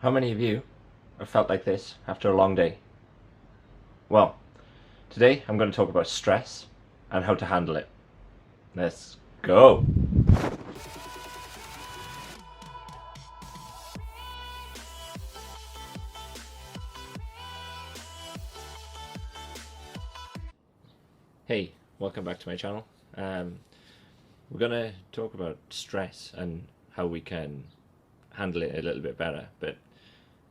How many of you have felt like this after a long day? Well, today I'm going to talk about stress and how to handle it. Let's go! Hey, welcome back to my channel. We're going to talk about stress and how we can handle it a little bit better. But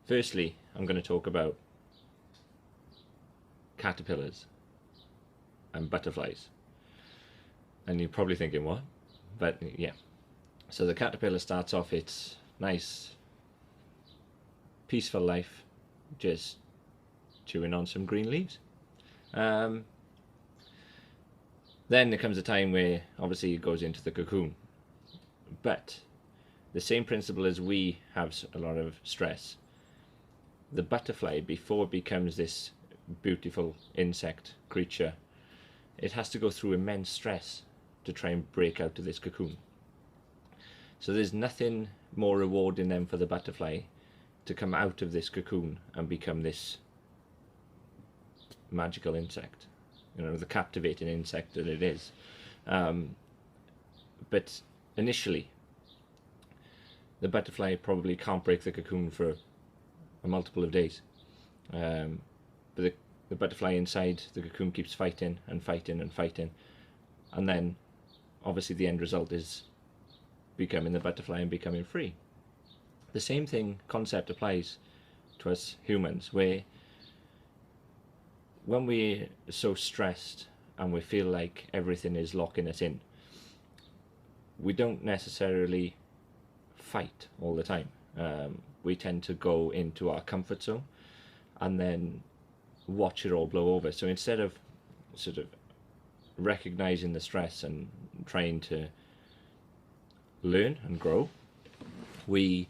firstly, I'm going to talk about caterpillars and butterflies. And you're probably thinking, what? But yeah. So the caterpillar starts off its nice, peaceful life, just chewing on some green leaves. Then there comes a time where obviously it goes into the cocoon. But the same principle as we have a lot of stress, the butterfly, before it becomes this beautiful insect creature, it has to go through immense stress to try and break out of this cocoon. So there's nothing more rewarding than for the butterfly to come out of this cocoon and become this magical insect, the captivating insect that it is. But initially, the butterfly probably can't break the cocoon for a multiple of days. But the butterfly inside the cocoon keeps fighting and fighting and fighting, and then obviously the end result is becoming the butterfly and becoming free. The same concept applies to us humans, where when we're so stressed and we feel like everything is locking us in, we don't necessarily fight all the time. We tend to go into our comfort zone and then watch it all blow over. So instead of sort of recognizing the stress and trying to learn and grow, we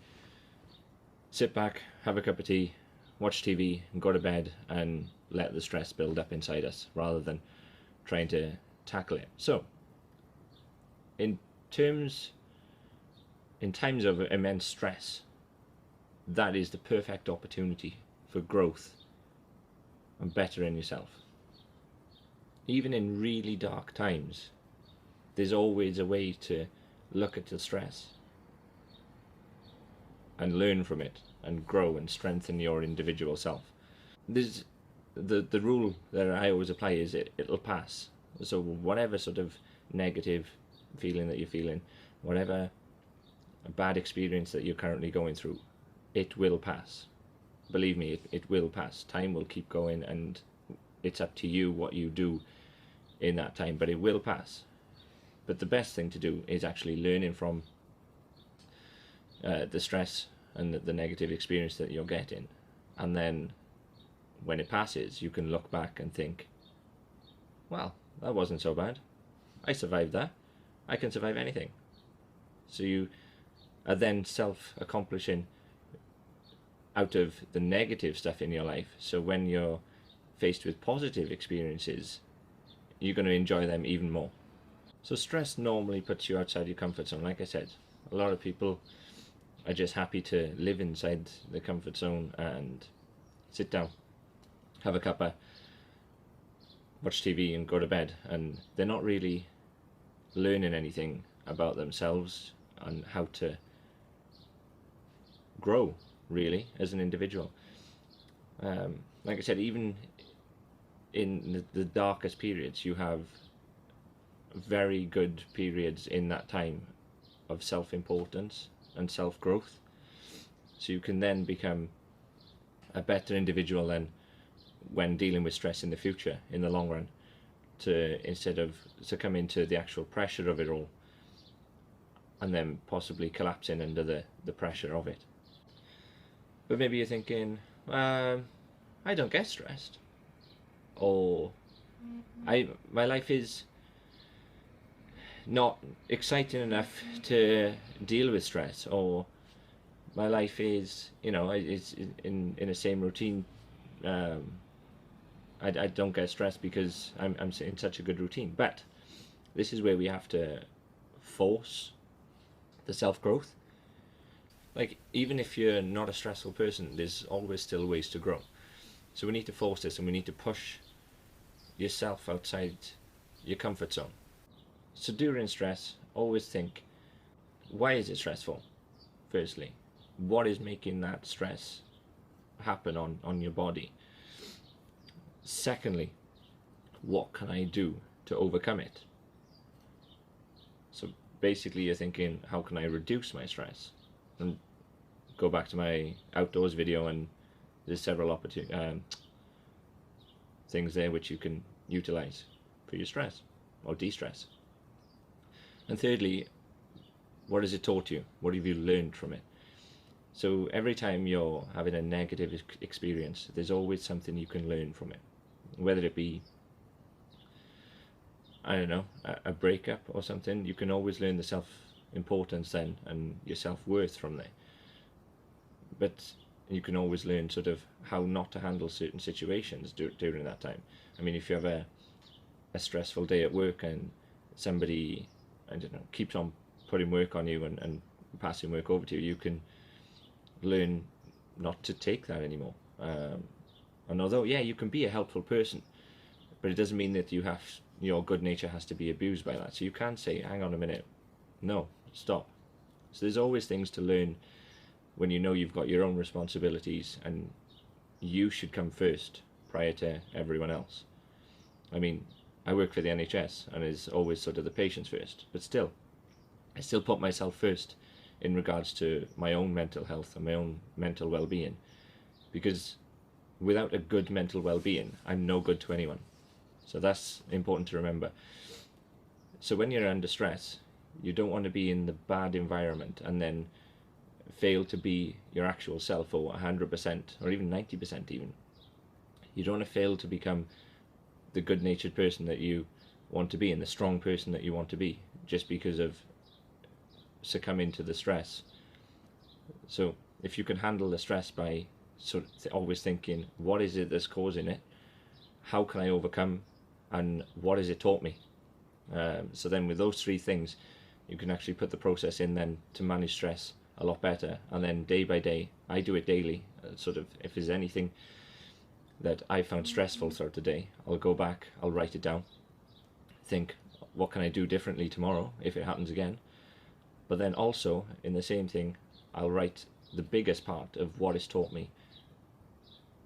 sit back, have a cup of tea, watch TV and go to bed and let the stress build up inside us rather than trying to tackle it. So in times of immense stress, that is the perfect opportunity for growth and bettering yourself. Even in really dark times, there's always a way to look at the stress and learn from it and grow and strengthen your individual self. There's the rule that I always apply is it'll pass. So whatever sort of negative feeling that you're feeling, whatever bad experience that you're currently going through, it will pass. Believe me, it will pass. Time will keep going, and it's up to you what you do in that time, but it will pass. But the best thing to do is actually learning from the stress and the negative experience that you're getting, and then when it passes, you can look back and think, well, that wasn't so bad. I survived that. I can survive anything. So you are then self-accomplishing out of the negative stuff in your life. So when you're faced with positive experiences, you're going to enjoy them even more. So stress normally puts you outside your comfort zone. Like I said, a lot of people are just happy to live inside the comfort zone and sit down, have a cuppa, watch TV and go to bed, and they're not really learning anything about themselves and how to grow really as an individual. Like I said, even in the darkest periods, you have very good periods in that time of self-importance and self-growth. So you can then become a better individual than when dealing with stress in the future, in the long run, instead of succumbing to the actual pressure of it all and then possibly collapsing under the pressure of it. But maybe you're thinking, I don't get stressed, or my life is not exciting enough to deal with stress, or my life is, it's in the same routine. I don't get stressed because I'm in such a good routine. But this is where we have to force the self-growth. like, even if you're not a stressful person, there's always still ways to grow. So we need to force this, and we need to push yourself outside your comfort zone. So during stress, always think, why is it stressful? Firstly, what is making that stress happen on your body? Secondly, what can I do to overcome it? So basically you're thinking, how can I reduce my stress? And go back to my outdoors video, and there's several things there which you can utilize for your stress or de-stress. And thirdly, what has it taught you? What have you learned from it? So every time you're having a negative experience, there's always something you can learn from it. Whether it be, I don't know, a breakup or something, you can always learn the self-importance then and your self-worth from there. But you can always learn sort of how not to handle certain situations during that time. I mean, if you have a stressful day at work and somebody, I don't know, keeps on putting work on you and passing work over to you, you can learn not to take that anymore. And although, yeah, you can be a helpful person, but it doesn't mean that your good nature has to be abused by that. So you can say, hang on a minute, no, stop. So there's always things to learn when you know you've got your own responsibilities, and you should come first prior to everyone else. I mean, I work for the NHS, and it's always sort of the patients first, but still, I still put myself first in regards to my own mental health and my own mental well-being, because without a good mental well-being, I'm no good to anyone. So that's important to remember. So when you're under stress, you don't want to be in the bad environment and then fail to be your actual self, or 100% or even 90% even. You don't want to fail to become the good-natured person that you want to be and the strong person that you want to be just because of succumbing to the stress. So if you can handle the stress by sort of always thinking, what is it that's causing it? How can I overcome? And what has it taught me? So then with those three things, you can actually put the process in then to manage stress a lot better. And then day by day, I do it daily, sort of if there's anything that I found stressful throughout the day, I'll go back, I'll write it down, think, what can I do differently tomorrow if it happens again? But then also, in the same thing, I'll write the biggest part of what it's taught me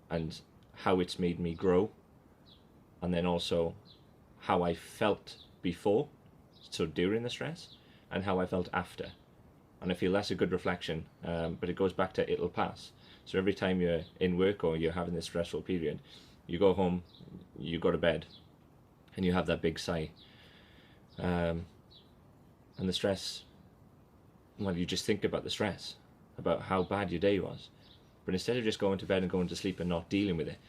and how it's made me grow, and then also how I felt before, so during the stress, and how I felt after. And I feel that's a good reflection, but it goes back to it'll pass. So every time you're in work or you're having this stressful period, you go home, you go to bed, and you have that big sigh. And the stress, well, you just think about the stress, about how bad your day was. But instead of just going to bed and going to sleep and not dealing with it,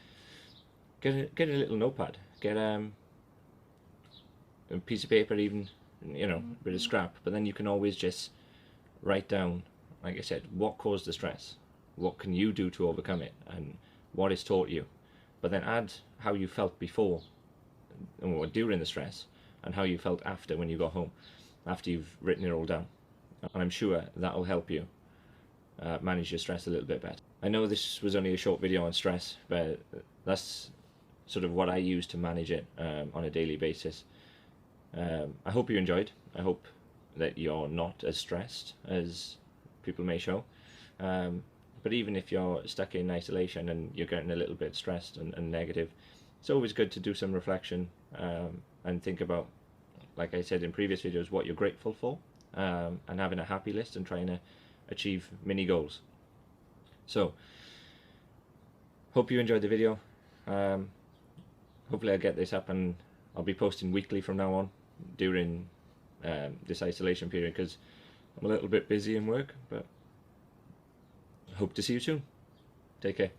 get a little notepad, get a piece of paper, even, you know, a bit of scrap. But then you can always just write down, like I said, what caused the stress, what can you do to overcome it, and what it's taught you. But then add how you felt before or during the stress, and how you felt after when you got home, after you've written it all down. And I'm sure that'll help you manage your stress a little bit better. I know this was only a short video on stress, but that's sort of what I use to manage it on a daily basis. I hope you enjoyed. I hope that you're not as stressed as people may show. But even if you're stuck in isolation and you're getting a little bit stressed and negative, it's always good to do some reflection and think about, like I said in previous videos, what you're grateful for, and having a happy list and trying to achieve mini goals. So, hope you enjoyed the video. Hopefully I'll get this up and I'll be posting weekly from now on during this isolation period, because I'm a little bit busy in work, but hope to see you soon. Take care.